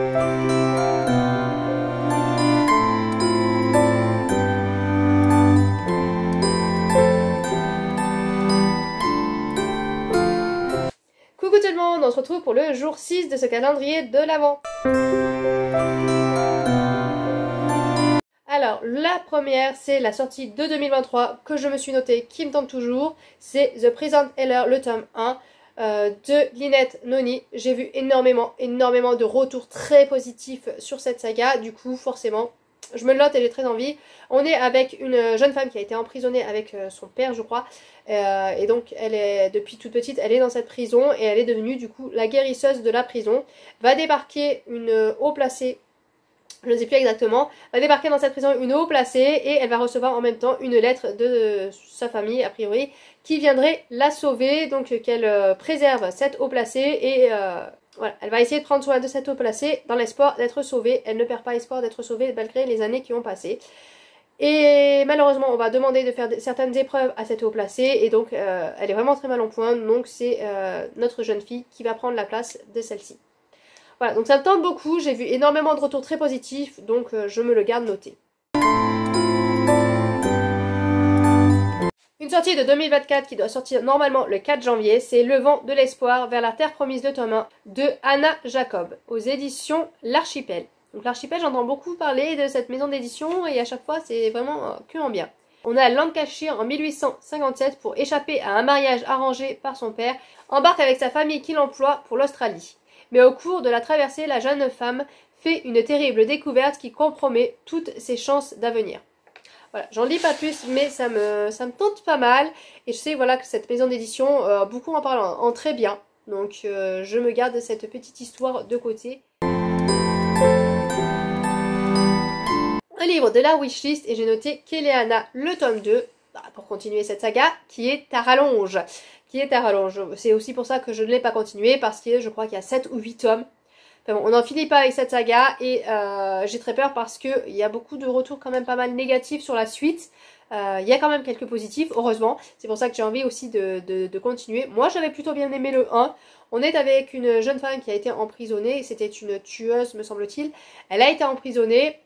Coucou tout le monde, on se retrouve pour le jour 6 de ce calendrier de l'Avent. Alors, la première, c'est la sortie de 2023 que je me suis notée, qui me tente toujours. C'est The Prison Healer, le tome 1 de Lynette Noni. J'ai vu énormément de retours très positifs sur cette saga. Du coup, forcément, je me le note et j'ai très envie. On est avec une jeune femme qui a été emprisonnée avec son père, je crois. Et donc, elle est, depuis toute petite, elle est dans cette prison et elle est devenue, du coup, la guérisseuse de la prison. Va débarquer une haut placée, je ne sais plus exactement, va débarquer dans cette prison une haut placée et elle va recevoir en même temps une lettre de sa famille, a priori, qui viendrait la sauver, donc qu'elle préserve cette haut placée et voilà, elle va essayer de prendre soin de cette haut placée dans l'espoir d'être sauvée. Elle ne perd pas espoir d'être sauvée malgré les années qui ont passé. Et malheureusement, on va demander de faire certaines épreuves à cette haut placée et donc elle est vraiment très mal en point, donc c'est notre jeune fille qui va prendre la place de celle-ci. Voilà, donc ça me tente beaucoup, j'ai vu énormément de retours très positifs, donc je me le garde noté. Une sortie de 2024 qui doit sortir normalement le 4 janvier, c'est Le vent de l'espoir vers la terre promise de tome 1 de Anna Jacob, aux éditions L'Archipel. Donc L'Archipel, j'entends beaucoup parler de cette maison d'édition et à chaque fois c'est vraiment que en bien. On a Lancashire en 1857 pour échapper à un mariage arrangé par son père, embarque avec sa famille qui l'emploie pour l'Australie. Mais au cours de la traversée, la jeune femme fait une terrible découverte qui compromet toutes ses chances d'avenir. Voilà, j'en dis pas plus, mais ça me tente pas mal. Et je sais voilà, que cette maison d'édition, beaucoup en parlent en très bien. Donc je me garde cette petite histoire de côté. Un livre de la wishlist et j'ai noté Kéléana, le tome 2, pour continuer cette saga, qui est à rallonge. C'est aussi pour ça que je ne l'ai pas continué, parce que je crois qu'il y a 7 ou 8 tomes. Enfin bon, on n'en finit pas avec cette saga, et j'ai très peur parce qu'il y a beaucoup de retours quand même pas mal négatifs sur la suite. Il y a quand même quelques positifs, heureusement. C'est pour ça que j'ai envie aussi de continuer. Moi, j'avais plutôt bien aimé le 1. On est avec une jeune femme qui a été emprisonnée, c'était une tueuse, me semble-t-il. Elle a été emprisonnée.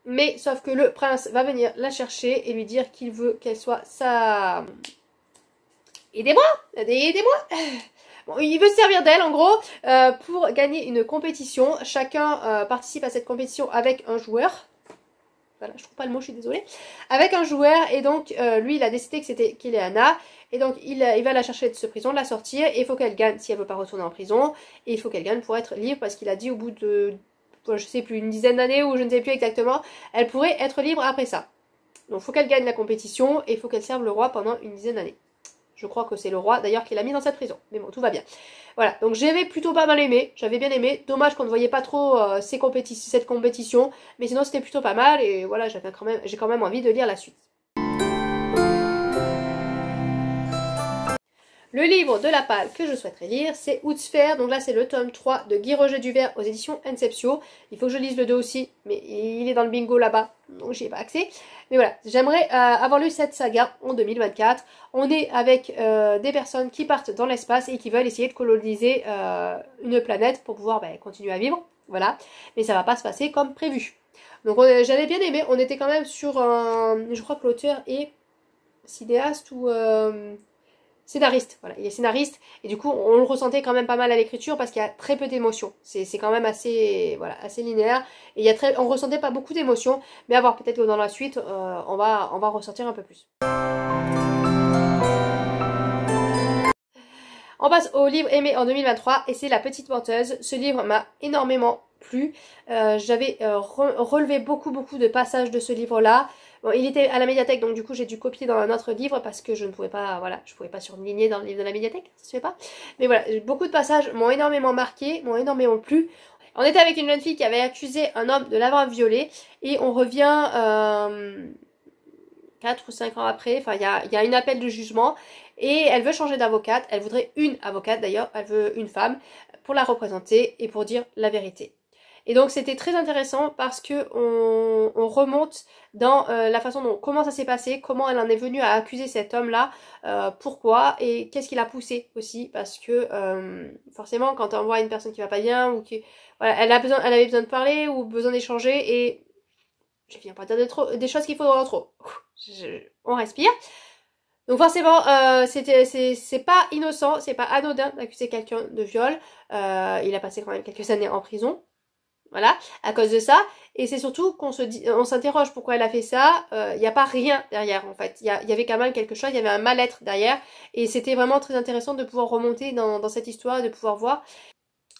Mais sauf que le prince va venir la chercher et lui dire qu'il veut qu'elle soit sa... Aidez-moi. Bon, il veut se servir d'elle en gros pour gagner une compétition. Chacun participe à cette compétition avec un joueur. Voilà, je trouve pas le mot, je suis désolée. Avec un joueur et donc lui il a décidé que c'était Kéléana. Et donc il va la chercher de ce prison, la sortir et il faut qu'elle gagne si elle veut pas retourner en prison. Et il faut qu'elle gagne pour être libre parce qu'il a dit au bout de... je sais plus, une dizaine d'années ou je ne sais plus exactement, elle pourrait être libre après ça. Donc il faut qu'elle gagne la compétition et il faut qu'elle serve le roi pendant une dizaine d'années. Je crois que c'est le roi d'ailleurs qui l'a mis dans cette prison. Mais bon, tout va bien. Voilà, donc j'avais plutôt pas mal aimé, j'avais bien aimé. Dommage qu'on ne voyait pas trop cette compétition, mais sinon c'était plutôt pas mal et voilà, j'ai quand même envie de lire la suite. Le livre de la palle que je souhaiterais lire, c'est Oudsphère. Donc là, c'est le tome 3 de Guy Roger Duvert aux éditions Inceptio. Il faut que je lise le 2 aussi, mais il est dans le bingo là-bas, donc j'y ai pas accès. Mais voilà, j'aimerais avoir lu cette saga en 2024. On est avec des personnes qui partent dans l'espace et qui veulent essayer de coloniser une planète pour pouvoir continuer à vivre. Voilà, mais ça va pas se passer comme prévu. Donc j'avais bien aimé, on était quand même sur un... Je crois que l'auteur est cinéaste ou... scénariste, voilà, il est scénariste et du coup on le ressentait quand même pas mal à l'écriture parce qu'il y a très peu d'émotions, c'est quand même assez, voilà, assez linéaire et on ressentait pas beaucoup d'émotions, mais à voir peut-être que dans la suite on va ressentir un peu plus. On passe au livre aimé en 2023 et c'est La Petite Menteuse. Ce livre m'a énormément plu, j'avais relevé beaucoup de passages de ce livre là. Bon, il était à la médiathèque, donc du coup j'ai dû copier dans un autre livre parce que je ne pouvais pas, voilà, je pouvais pas surligner dans le livre de la médiathèque, ça se fait pas. Mais voilà, beaucoup de passages m'ont énormément marqué, m'ont énormément plu. On était avec une jeune fille qui avait accusé un homme de l'avoir violée et on revient 4 ou 5 ans après, enfin il y a une appel de jugement et elle veut changer d'avocate, elle voudrait une avocate d'ailleurs, elle veut une femme pour la représenter et pour dire la vérité. Et donc c'était très intéressant parce que on remonte dans la façon dont comment ça s'est passé, comment elle en est venue à accuser cet homme-là, pourquoi et qu'est-ce qui l'a poussé aussi parce que forcément quand on voit une personne qui va pas bien ou qui voilà, elle avait besoin de parler ou besoin d'échanger et je viens pas dire des choses qu'il faut en trop. On respire. Donc forcément, c'est pas innocent, c'est pas anodin d'accuser quelqu'un de viol. Il a passé quand même quelques années en prison. Voilà, à cause de ça. Et c'est surtout qu'on on s'interroge pourquoi elle a fait ça. Il n'y a pas rien derrière en fait. Il y avait quand même quelque chose, il y avait un mal-être derrière. Et c'était vraiment très intéressant de pouvoir remonter dans cette histoire et de pouvoir voir.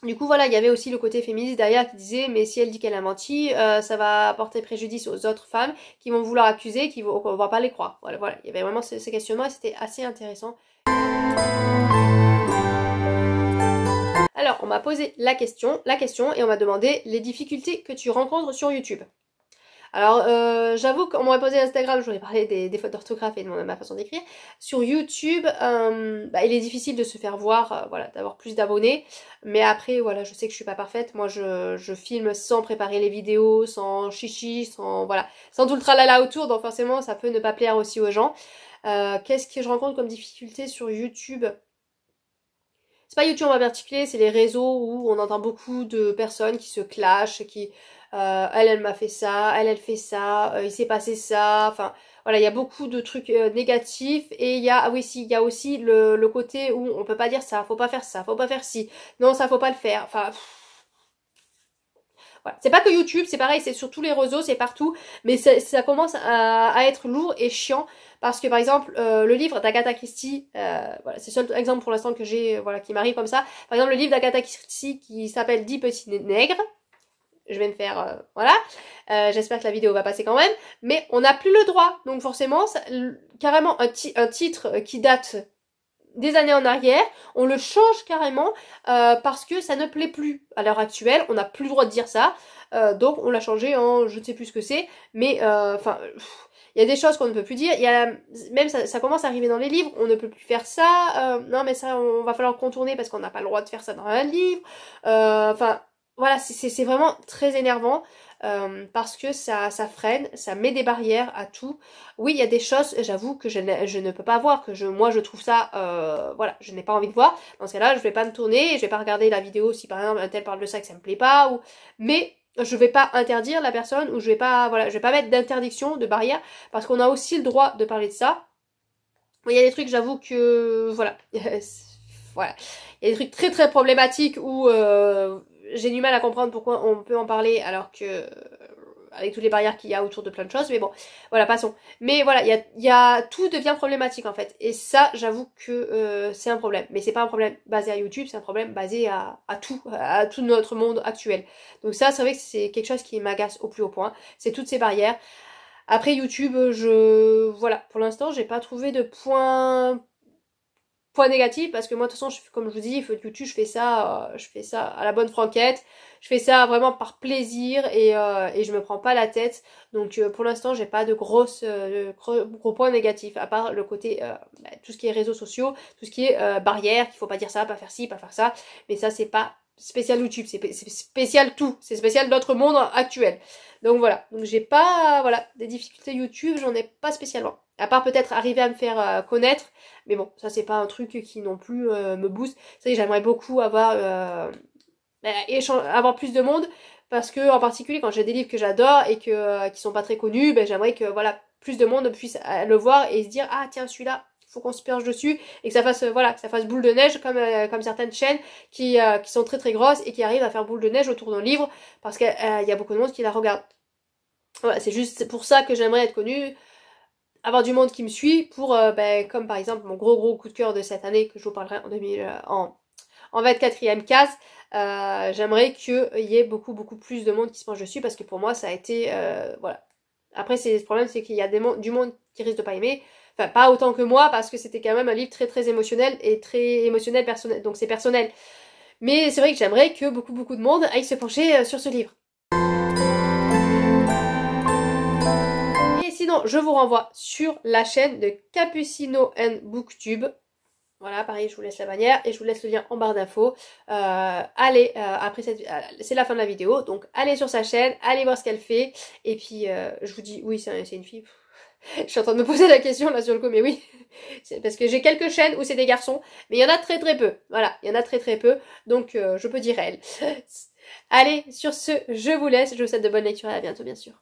Du coup voilà, il y avait aussi le côté féministe derrière qui disait mais si elle dit qu'elle a menti, ça va porter préjudice aux autres femmes qui vont vouloir accuser, on va pas les croire. Voilà, il y avait vraiment ces questionnements et c'était assez intéressant. Alors, on m'a posé la question et on m'a demandé les difficultés que tu rencontres sur YouTube. Alors, j'avoue qu'on m'aurait posé Instagram, j'aurais parlé des fautes d'orthographe et de ma façon d'écrire. Sur YouTube, il est difficile de se faire voir, voilà, d'avoir plus d'abonnés. Mais après, voilà, je sais que je suis pas parfaite. Moi, je filme sans préparer les vidéos, sans chichi, sans tout le tralala autour. Donc forcément, ça peut ne pas plaire aussi aux gens. Qu'est-ce que je rencontre comme difficulté sur YouTube ? C'est pas YouTube en particulier, c'est les réseaux où on entend beaucoup de personnes qui se clashent, qui elle m'a fait ça, elle fait ça, il s'est passé ça, enfin voilà, il y a beaucoup de trucs négatifs et il y a il y a aussi le côté où on peut pas dire ça, faut pas faire ça, faut pas faire ci, non ça faut pas le faire, enfin voilà. C'est pas que YouTube, c'est pareil, c'est sur tous les réseaux, c'est partout, mais ça commence à être lourd et chiant parce que par exemple le livre d'Agatha Christie, voilà, c'est le seul exemple pour l'instant que j'ai, voilà, qui m'arrive comme ça. Par exemple le livre d'Agatha Christie qui s'appelle 10 petits nègres, je vais me faire, voilà, j'espère que la vidéo va passer quand même, mais on n'a plus le droit, donc forcément, carrément un titre qui date des années en arrière, on le change carrément parce que ça ne plaît plus. À l'heure actuelle, on n'a plus le droit de dire ça, donc on l'a changé en je ne sais plus ce que c'est, mais enfin, il y a des choses qu'on ne peut plus dire, il y a même ça commence à arriver dans les livres, on ne peut plus faire ça, non mais ça on va falloir contourner parce qu'on n'a pas le droit de faire ça dans un livre, enfin voilà, c'est vraiment très énervant. Parce que ça freine, ça met des barrières à tout. Oui, il y a des choses, j'avoue, que je ne peux pas voir, moi je trouve ça, voilà, je n'ai pas envie de voir. Dans ce cas-là, je vais pas me tourner, je vais pas regarder la vidéo si par exemple un tel parle de ça que ça me plaît pas, mais je vais pas interdire la personne, ou je vais pas mettre d'interdiction, de barrière, parce qu'on a aussi le droit de parler de ça. Il y a des trucs, j'avoue que, voilà, voilà, il y a des trucs très très problématiques où j'ai du mal à comprendre pourquoi on peut en parler alors que avec toutes les barrières qu'il y a autour de plein de choses, mais bon, voilà, passons. Mais voilà, tout devient problématique en fait, et ça, j'avoue que c'est un problème, mais c'est pas un problème basé à YouTube, c'est un problème basé à tout notre monde actuel. Donc ça, c'est vrai que c'est quelque chose qui m'agace au plus haut point, c'est toutes ces barrières. Après YouTube, voilà, pour l'instant, j'ai pas trouvé de point négatif parce que moi de toute façon comme je vous dis, YouTube, je fais ça à la bonne franquette, je fais ça vraiment par plaisir et je me prends pas la tête, donc pour l'instant j'ai pas de gros points négatifs à part le côté tout ce qui est réseaux sociaux, tout ce qui est barrière, qu'il faut pas dire ça, pas faire ci, pas faire ça, mais ça c'est pas spécial YouTube, c'est spécial tout, c'est spécial notre monde actuel. Donc voilà, donc j'ai pas, voilà, des difficultés YouTube, j'en ai pas spécialement. À part peut-être arriver à me faire connaître, mais bon, ça c'est pas un truc qui non plus me booste. C'est vrai que j'aimerais beaucoup avoir plus de monde, parce que en particulier quand j'ai des livres que j'adore et qui sont pas très connus, j'aimerais que voilà, plus de monde puisse le voir et se dire ah tiens celui-là, faut qu'on se perche dessus et que ça fasse que ça fasse boule de neige comme certaines chaînes qui sont très très grosses et qui arrivent à faire boule de neige autour d'un livre parce qu'il y a beaucoup de monde qui la regarde. Voilà, c'est juste pour ça que j'aimerais être connue, avoir du monde qui me suit pour comme par exemple mon gros coup de cœur de cette année que je vous parlerai en 24e case. J'aimerais qu'il y ait beaucoup plus de monde qui se penche dessus parce que pour moi ça a été voilà. Après le problème c'est qu'il y a du monde qui risque de pas aimer, enfin pas autant que moi parce que c'était quand même un livre très très émotionnel et très émotionnel personnel, donc c'est personnel, mais c'est vrai que j'aimerais que beaucoup de monde aille se pencher sur ce livre. Et sinon je vous renvoie sur la chaîne de Capucino and Booktube. Voilà, pareil, je vous laisse la bannière et je vous laisse le lien en barre d'infos. Allez, après c'est la fin de la vidéo, donc allez sur sa chaîne, allez voir ce qu'elle fait. Et puis, je vous dis, oui, c'est une fille. Je suis en train de me poser la question là sur le coup, mais oui. C'est parce que j'ai quelques chaînes où c'est des garçons, mais il y en a très peu. Voilà, il y en a très peu, donc je peux dire elle. Allez, sur ce, je vous laisse. Je vous souhaite de bonnes lectures et à bientôt, bien sûr.